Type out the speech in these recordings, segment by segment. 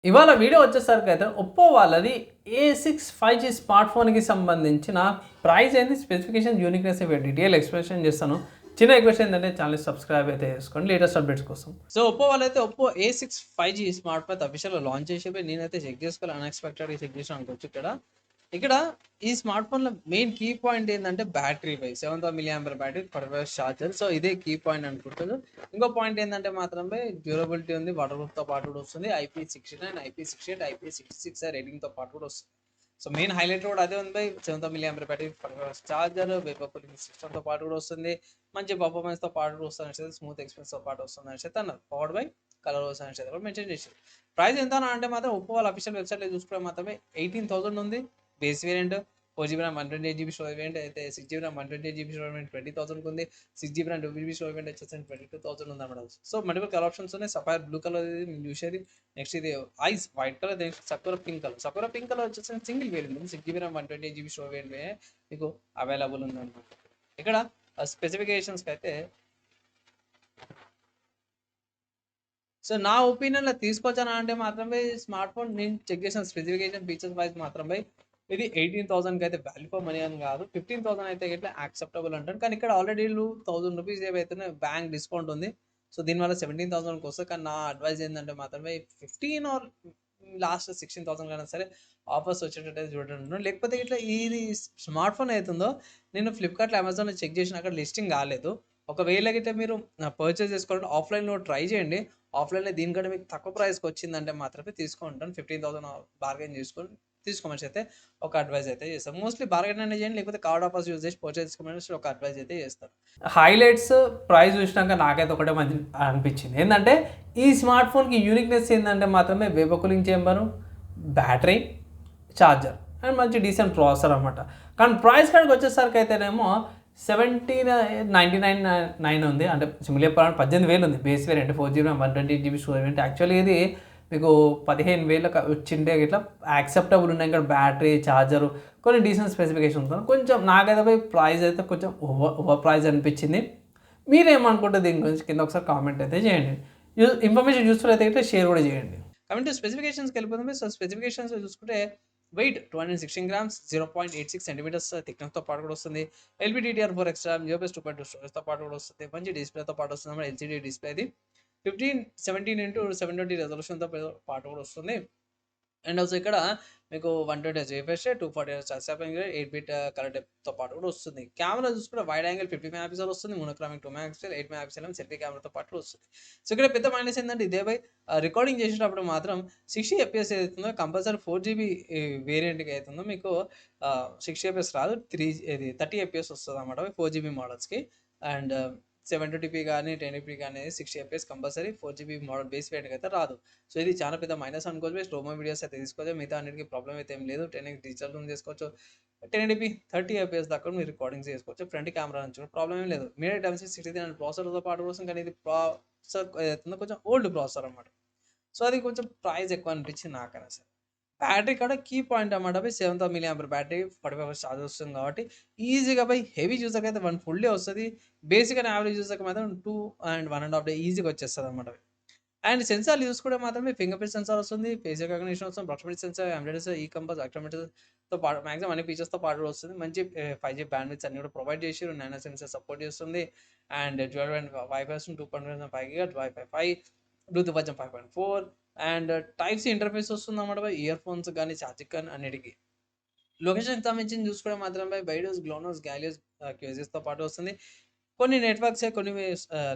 ఇవాళ వీడియో వచ్చేసరికి అయితే ఒప్పో వాళ్ళది A6 5G స్మార్ట్ ఫోన్కి సంబంధించిన ప్రైస్ ఏంది, స్పెసిఫికేషన్, యూనిక్నెస్ ఇవి డీటెయిల్ ఎక్స్ప్లెనేషన్ చేస్తాను. చిన్న రిక్వెస్ట్ ఏంటంటే ఛానల్ సబ్స్క్రైబ్ అయితే చేసుకోండి లేటెస్ట్ అప్డేట్స్ కోసం. సో ఒప్పో వాళ్ళైతే Oppo A6 5G smart phone అఫీషియల్గా లాంచ్ చేసి నేనైతే చెక్ చేసుకోవాలి, అన్ఎక్స్పెక్టెడ్గా చెక్ చేసాను అనుకోవచ్చు. ఇక్కడ ఈ స్మార్ట్ ఫోన్లో మెయిన్ కీ పాయింట్ ఏంటంటే battery 7,000 mAh battery 45 charger. So ఇదే కీ పాయింట్ అనుకుంటారు. ఇంకో పాయింట్ ఏంటంటే మాత్రమే డ్యూరబిలిటీ ఉంది, వాటర్ ప్రూఫ్తో పాటు కూడా వస్తుంది. IP69, IP68, IP66 రేటింగ్తో పాటు కూడా వస్తుంది. సో మెయిన్ హైలైట్ కూడా అదే ఉంది. 7,000 mAh battery, 45 charger, vapour cooling సిస్టమ్తో పాటు కూడా వస్తుంది. మంచి పర్ఫార్మెన్స్తో పాటు కూడా వస్తుంది, స్మూత్ ఎక్స్పీరియన్స్తో పాటు వస్తుంది అని అన్నారు. పవర్డ్ బై కలర్ వర్స్ అని కూడా మెన్షన్ చేశారు. ప్రైస్ ఎంత అంటే మాత్రం ఒప్పో వాళ్ళ అఫీషియల్ వెబ్సైట్లో చూసుకుంటే మాత్రమే 18,000 ఉంది. Base variant 4GB RAM 128GB storage variant అయితే 6GB RAM 128GB storage variant 20,000 ఉంది. 6GB RAM 2GB storage variant వచ్చేసి 22,000 ఉంది అన్నమాట. సో మల్టిపుల్ కలర్ ఆప్షన్స్ ఉన్నాయి. సఫైర్ బ్లూ కలర్ ఇది చూసేది. నెక్స్ట్ ఇది ice white colour, next Sakura pink colour. Sakura pink colour వచ్చేసి సింగిల్ వేరియంట్ ఉంది. 6GB RAM 128GB storage variant మీకు అవైలబుల్ ఉంది అనమాట. ఇక్కడ స్పెసిఫికేషన్స్కి అయితే సో నా ఒపీనియన్లో తీసుకోవచ్చా అంటే మాత్రమే స్మార్ట్ ఫోన్ నేను చెక్ చేసిన స్పెసిఫికేషన్ ఫీచర్స్ వైజ్ మాత్రమే ఇది 18,000కి అయితే వాల్యూ ఫర్ మనీ అని కాదు. 15,000 అయితే ఇట్లా యాక్సెప్టబుల్ అంటాను. కానీ ఇక్కడ ఆల్రెడీ 1,000 రూపీస్ ఏవైతే బ్యాంక్ డిస్కౌంట్ ఉంది. సో దీనివల్ల 17,000కి వస్తుంది. కానీ నా అడ్వైజ్ ఏంటంటే మాత్రమే 15 ఆర్ లాస్ట్ 16,000 కన్నా సరే ఆఫర్స్ వచ్చేటట్టు చూడండి. లేకపోతే ఇట్లా ఇది స్మార్ట్ ఫోన్ అవుతుందో నేను ఫ్లిప్కార్ట్లో, అమెజాన్లో చెక్ చేసిన అక్కడ లిస్టింగ్ కాలేదు. ఒకవేళ గిట్టే మీరు పర్చేస్ చేసుకోవాలంటే ఆఫ్లైన్లో ట్రై చేయండి. ఆఫ్లైన్లో దీనికంటే మీకు తక్కువ ప్రైస్కి వచ్చిందంటే మాత్రమే తీసుకుంటాను. 15,000 బార్గెన్ చేసుకొని తీసుకోమని అయితే ఒక అడ్వైజ్ అయితే చేస్తాను. మోస్ట్లీ బార్గెన్ అనేది చేయండి, లేకపోతే కార్డ్ ఆఫర్స్ యూజ్ చేసి పర్చేస్ చేసుకోమని ఒక అడ్వైజ్ అయితే చేస్తాను. హైలైట్స్ ప్రైస్ చూసినాక నాకైతే ఒకటే మంచి అనిపించింది ఏంటంటే ఈ స్మార్ట్ ఫోన్కి యూనిక్నెస్ ఏంటంటే మాత్రమే vapour cooling చేంబరు, battery, charger and మంచి డీసెంట్ ప్రాసెసర్ అనమాట. కానీ ప్రైస్ కార్డ్కి వచ్చేసరికి అయితేనేమో 17,999 ఉంది. అంటే సింపుల్ చెప్పాలంటే 18,000 ఉంది base variant. 4GB 128GB storage variant. Actually ఇది మీకు 15,000 వచ్చింటే ఇట్లా యాక్సెప్టబుల్ ఉన్నాయి. ఇక్కడ బ్యాటరీ, ఛార్జరు, కొన్ని డీసెంట్ స్పెసిఫికేషన్ ఉంటుంది. కొంచెం నాకైతే ప్రైస్ అయితే కొంచెం ఓవర్ ప్రైస్ అనిపించింది. మీరేమనుకుంటే దీని గురించి కింద ఒకసారి కామెంట్ అయితే చేయండి. ఇన్ఫర్మేషన్ యూస్ఫుల్ అయితే షేర్ కూడా చేయండి. కాబట్టి స్పెసిఫికేషన్స్కి వెళ్ళిపోతుంది. సో స్పెసిఫికేషన్స్ చూసుకుంటే వెయిట్ 216 grams, 0.86 centimeters థిక్నెస్తో పాటు కూడా వస్తుంది. LPDDR4 ఎక్స్ట్రా, UFS 2.2 స్టోరేజ్తో పాటు కూడా వస్తుంది. మంచి డిస్ప్లేతో పాటు వస్తుంది అన్నమాట. LCD డిస్ప్లే ఇది 1517x720 రెజల్యూషన్తో పాటు కూడా వస్తుంది. అండ్ ఆల్సో ఇక్కడ మీకు 120Hz refresh, 240Hz sampling rate, 8-bit colour డెప్త్తో పాటు కూడా వస్తుంది. కెమెరా చూసుకుంటే వైడ్ యాంగిల్ 50 MP వస్తుంది. మోనోక్రోమిక్ 2 MP, 8 MP సెల్ఫీ కెమెరాతో పాటు వస్తుంది. సో ఇక్కడ పెద్ద మైనస్ ఏంటంటే ఇదే బై రికార్డింగ్ చేసేటప్పుడు మాత్రం 60 FPS ఏదైతుందో కంపల్సరీ 4GB వేరియంట్కి అవుతుందో మీకు 60 FPS రాదు, 30 FPS వస్తుంది అన్నమాట 4GB మోడల్స్కి. అండ్ 720p కానీ 1080p కానీ 60 FPS compulsory 4GB model base వేరియంట్కి అయితే రాదు. సో ఇది చాలా పెద్ద మైనస్ అనుకోవచ్చు. స్లోమో వీడియోస్ అయితే తీసుకోవచ్చు, మిగతా అన్నిటికీ ప్రాబ్లం అయితే ఏం లేదు. 10x డిజిటల్ రూమ్ చేసుకోవచ్చు, 1080p 30 FPS దాకా మీరు రికార్డింగ్స్ చేసుకోవచ్చు. ఫ్రంట్ కెమెరా నుంచి ప్రాబ్లం ఏం లేదు. మీడియా డెన్సిటీ 63 ప్రాసెసర్తో పాటు వస్తుంది. కానీ ఇది ప్రాసెసర్ ఏదైతుందో కొంచెం ఓల్డ్ ప్రాసెసర్ అనమాట. సో అది కొంచెం ప్రైస్ ఎక్కువ అనిపించింది నాకైనా సరే. బ్యాటరీ కూడా కీ పాయింట్ అన్నమాట. 7,000 mAh బ్యాటరీ, 45 ఛార్జ్ వస్తుంది కాబట్టి ఈజీగా హెవీ యూజర్కి అయితే 1 full day వస్తుంది. బేసిక్ అండ్ యావరేజ్ యూజర్కి మాత్రం 2 and 1.5 day ఈజీగా వచ్చేస్తుంది అన్నమాట. అండ్ సెన్సార్లు చూసుకుంటే మాత్రమే ఫింగర్ ప్రింట్ సెన్సార్ వస్తుంది, ఫేస్ రికగ్నిషన్ వస్తుంది, ప్రాక్సిమిటీ సెన్సార్, ఎంబెడెడ్ ఈ కంపాస్, యాక్సిలరోమీటర్తో పాటు మ్యాక్సిమం అన్ని ఫీచర్స్తో పాటు వస్తుంది. మంచి 5G బ్యాండ్విడ్త్ అన్ని కూడా ప్రొవైడ్ చేసారు. నానో సెన్సార్ సపోర్ట్ చేస్తుంది. And dual band wifi 2.5 GHz wifi 5, bluetooth version 5.4 and type C interface వస్తుంది అన్నమాట. ఇయర్ ఫోన్స్ కానీ ఛార్జింగ్ కానీ అన్నిటికీ. లొకేషన్కి సంబంధించి చూసుకుంటే మాత్రమే బైడోస్, గ్లోనోస్, గ్యాలియోస్, క్యూజిస్తో పాటు వస్తుంది. కొన్ని నెట్వర్క్స్ కొన్ని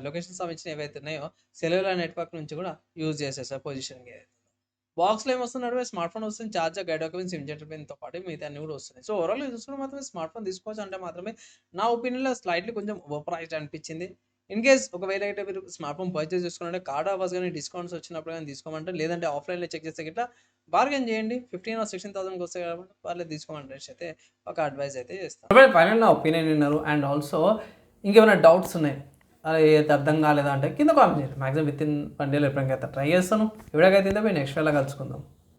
లొకేషన్ సంబంధించిన ఏవైతే ఉన్నాయో సెల్యులార్ నెట్వర్క్ నుంచి కూడా యూజ్ చేసేసారు పొజిషన్కి. బాక్స్లో ఏమొస్తున్నట్టు స్మార్ట్ ఫోన్ వస్తుంది, ఛార్జర్, గైడ్ డాక్యుమెంట్స్, సిమ్ జెట్తో పాటు మిగతా అన్ని కూడా వస్తున్నాయి. సో ఓవరాల్ చూసుకుంటే మాత్రమే స్మార్ట్ ఫోన్ తీసుకోవచ్చు అంటే మాత్రమే నా ఒపీనియన్లో స్లైట్లీ కొంచెం ఓవర్ ప్రైస్డ్ అనిపించింది. ఇన్ కేస్ ఒకవేళ అయితే మీరు స్మార్ట్ ఫోన్ పర్చేస్ చేసుకున్నారంటే కార్డ్ ఆఫర్స్ కానీ డిస్కౌంట్స్ వచ్చినప్పుడు కానీ తీసుకోమంటారు. లేదంటే ఆఫ్లైన్లో చెక్ చేస్తే గిట్లా బార్గెన్ చేయండి. 15 or 16,000కి వస్తాయి కాబట్టి వాళ్ళు తీసుకోమంటారు అయితే ఒక అడ్వైస్ అయితే చేస్తాను. ఫైనల్ నా ఒపీనియన్ విన్నారు. అండ్ ఆల్సో ఇంకేమైనా డౌట్స్ ఉన్నాయి, అది అర్థం కాలేదా అంటే కింద కామెంట్ చేయండి. మ్యాక్సిమం విత్ ఇన్ 1 day ఎప్పుడైనా ట్రై చేస్తాను. ఇవిడకైతే నెక్స్ట్ వేళ కలుసుకుందాం.